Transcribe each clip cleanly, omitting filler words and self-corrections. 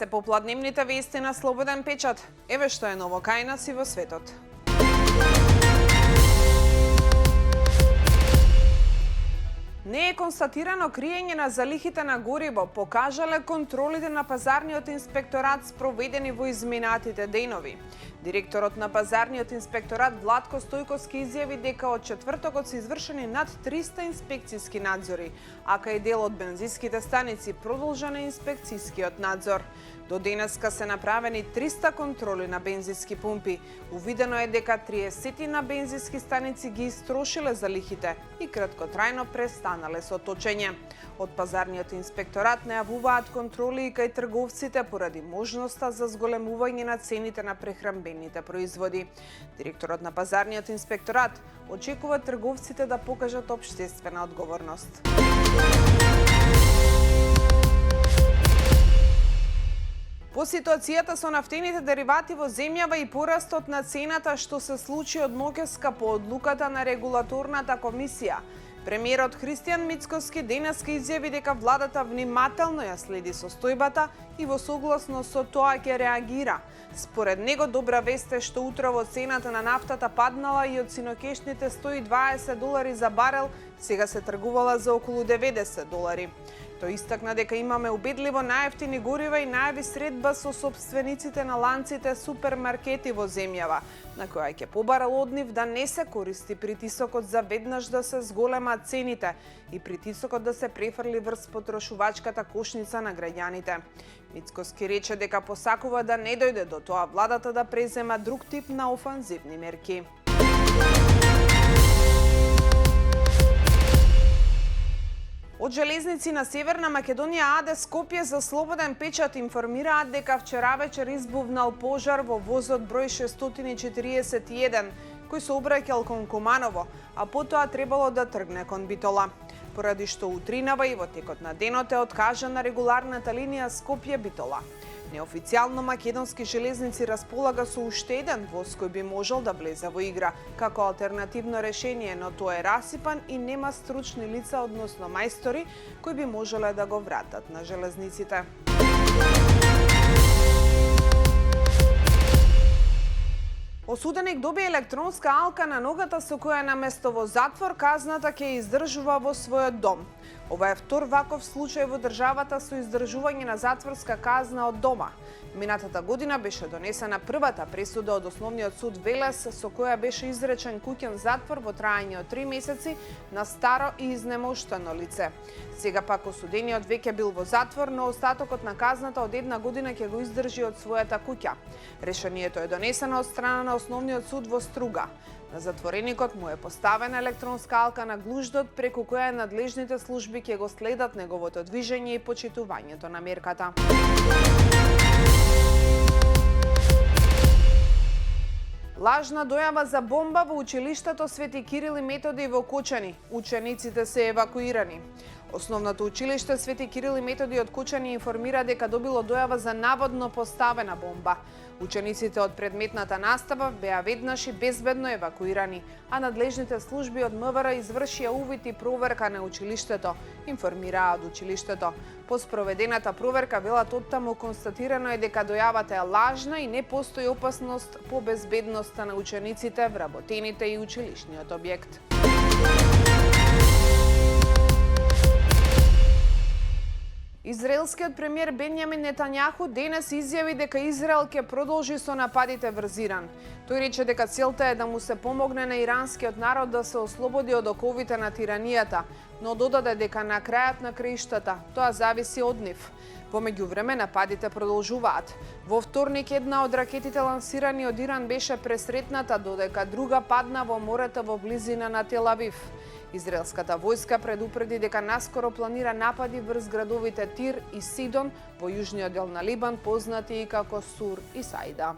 се попладневните вести на Слободен печат. Еве што е ново кај нас и во светот. Не е констатирано криење на залихите на гориво, покажале контролите на пазарниот инспекторат спроведени во изминатите денови. Директорот на пазарниот инспекторат Владко Стојковски изјави дека од четвртокот се извршени над 300 инспекцијски надзори, а кај дел од бензинските станици продолжен е инспекцијскиот надзор. До денеска се направени 300 контроли на бензински пумпи. Увидено е дека 30 на бензински станици ги истрошиле залихите и краткотрајно престанале со точење. Од пазарниот инспекторат најавуваат контроли и кај трговците поради можноста за зголемување на цените на прехранбените производи. Директорот на пазарниот инспекторат очекува трговците да покажат општествена одговорност. По ситуацијата со нафтените деривати во земјава и порастот на цената што се случи од ноќеска по одлуката на регулаторната комисија, премиерот Христијан Мицкоски денеска изјави дека владата внимателно ја следи состојбата и во согласно со тоа ќе реагира. Според него добра вест е што утрово цената на нафтата паднала и од синоќешните $120 за барел сега се тргувала за околу $90. Тој истакна дека имаме убедливо најевтини горива и најави средба со сопствениците на ланците супермаркети во земјава, на која ќе побарал од нив да не се користи притисокот за веднаш да се зголемат цените и притисокот да се префрли врз потрошувачката кошница на граѓаните. Мицкоски рече дека посакува да не дојде до тоа владата да презема друг тип на офанзивни мерки. Од железници на Северна Македонија АД Скопје за Слободен печат информираат дека вчера вечер избувнал пожар во возот број 641, кој се обраќал кон Куманово, а потоа требало да тргне кон Битола. Поради што утринава и во текот на денот е откажана регуларната линија Скопје-Битола. Неофицијално македонски железници располага со уште еден воз кој би можел да влезе во игра како алтернативно решение, но тој е расипан и нема стручни лица, односно мајстори, кои би можеле да го вратат на железниците. Осуденик доби електронска алка на ногата со која наместо во затвор казната ќе издржува во својот дом. Ова е втор ваков случај во државата со издржување на затворска казна од дома. Минатата година беше донесена првата пресуда од Основниот суд Велес со која беше изречен куќен затвор во траење од 3 месеци на старо и изнемоштено лице. Сега пак осудениот веќе бил во затвор, но остатокот на казната од 1 година ќе го издржи од својата куќа. Решението е донесено од страна на Основниот суд во Струга. На затвореникот му е поставена електронска алка на глуждот преку која надлежните служби ќе го следат неговото движење и почитувањето на мерката. Лажна дојава за бомба во училиштето Свети Кирил и Методи во Кочани. Учениците се евакуирани. Основното училиште Свети Кирил и Методи од Кочани информира дека добило дојава за наводно поставена бомба. Учениците од предметната настава беа веднаш и безбедно евакуирани, а надлежните служби од МВР извршија увид и проверка на училиштето, информираа од училиштето. По спроведената проверка, велат оттаму, констатирано е дека дојавата е лажна и не постои опасност по безбедноста на учениците, вработените и училишниот објект. Израелскиот премиер Бенјамин Нетањаху денес изјави дека Израел ќе продолжи со нападите врз Иран. Тој рече дека целта е да му се помогне на иранскиот народ да се ослободи од оковите на тиранијата, но додаде дека на крајот на краиштата тоа зависи од нив. Во меѓувреме нападите продолжуваат. Во вторник една од ракетите лансирани од Иран беше пресретната, додека друга падна во морето во близина на Тел Авив. Израелската војска предупреди дека наскоро планира напади врз градовите Тир и Сидон во јужниот дел на Либан, познати и како Сур и Саида.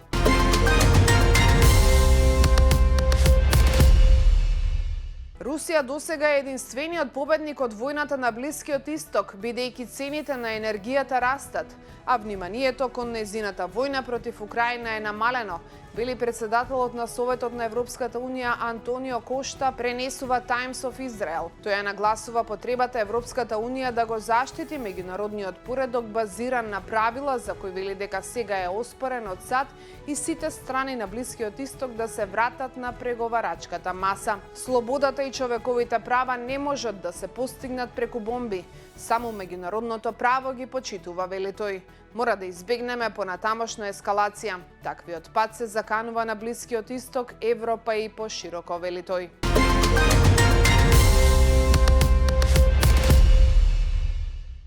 Русија досега е единствениот победник од војната на Блискиот Исток, бидејќи цените на енергијата растат, а вниманието кон нејзината војна против Украина е намалено. вели председателот на Советот на Европската Унија Антонио Кошта, пренесува Times of Israel. Тој ја нагласува потребата Европската Унија да го заштити меѓународниот поредок базиран на правила за кој вели дека сега е оспорен од САД и сите страни на Блискиот Исток да се вратат на преговарачката маса. Слободата и човековите права не можат да се постигнат преку бомби. Само меѓународното право ги почитува, вели тој. Мора да избегнеме понатамошна ескалација. Таквиот пат се заканува на Блискиот Исток, Европа и пошироко, вели тој.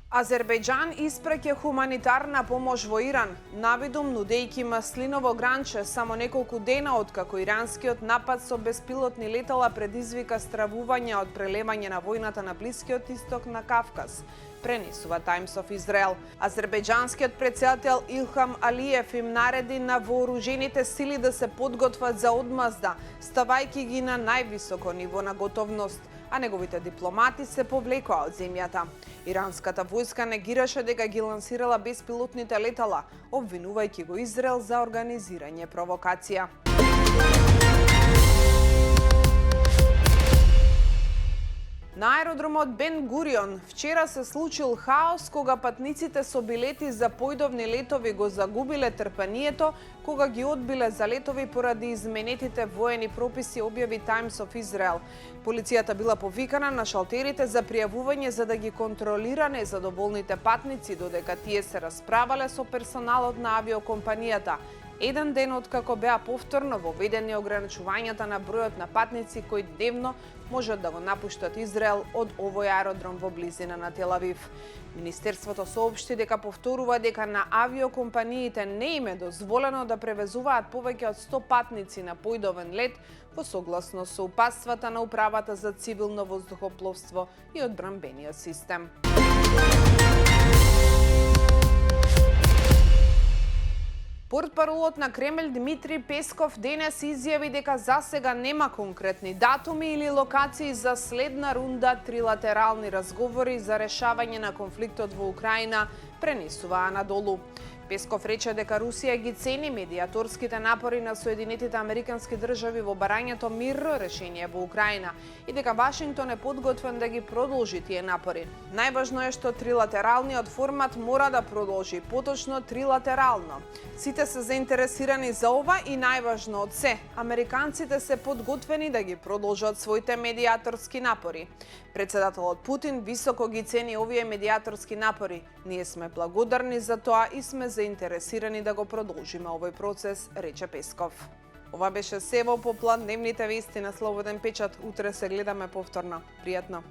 Азербејџан испраќа хуманитарна помош во Иран, навидум нудејќи маслиново гранче само неколку дена откако иранскиот напад со беспилотни летала предизвика стравување од прелевање на војната на Блискиот Исток на Кавказ, пренесува Times of Israel. Азербејџанскиот претседател Илхам Алиев им нареди на вооружените сили да се подготват за одмазда, ставајќи ги на највисоко ниво на готовност, а неговите дипломати се повлекоа од земјата. Иранската војска негираше дека ги лансирала беспилотните летала, обвинувајќи го Израел за организирање провокација. На аеродромот Бен Гурион вчера се случил хаос кога патниците со билети за појдовни летови го загубиле трпението кога ги одбиле за летови поради изменетите воени прописи, објави Times of Israel. Полицијата била повикана на шалтерите за пријавување за да ги контролира незадоволните патници додека тие се расправале со персоналот на авиокомпанијата. Еден ден откако беа повторно воведени ограничувањата на бројот на патници кои дневно можат да го напуштат Израел од овој аеродром во близина на Тел Авив. Министерството соопшти дека повторува дека на авиокомпаниите не им е дозволено да превезуваат повеќе од 100 патници на појдовен лет во согласност со упатствата на Управата за цивилно воздухопловство и одбранбениот систем. Портпаролот на Кремљ Дмитри Песков денес изјави дека засега нема конкретни датуми или локации за следна рунда трилатерални разговори за решавање на конфликтот во Украина, пренесува Анадолу. Песков рече дека Русија ги цени медиаторските напори на Соединетите Американски држави во барањето мирно решение во Украина и дека Вашингтон е подготвен да ги продолжи тие напори. Најважно е што трилатералниот формат мора да продолжи, поточно трилатерално. Сите се заинтересирани за ова и најважно од се, американците се подготвени да ги продолжат своите медиаторски напори. Председателот Путин високо ги цени овие медиаторски напори. Ние сме благодарни за тоа и сме заинтересирани да го продолжиме овој процес, рече Песков. Ова беше се во Поплан, дневните вести на Слободен печат. Утре се гледаме повторно. Пријатно.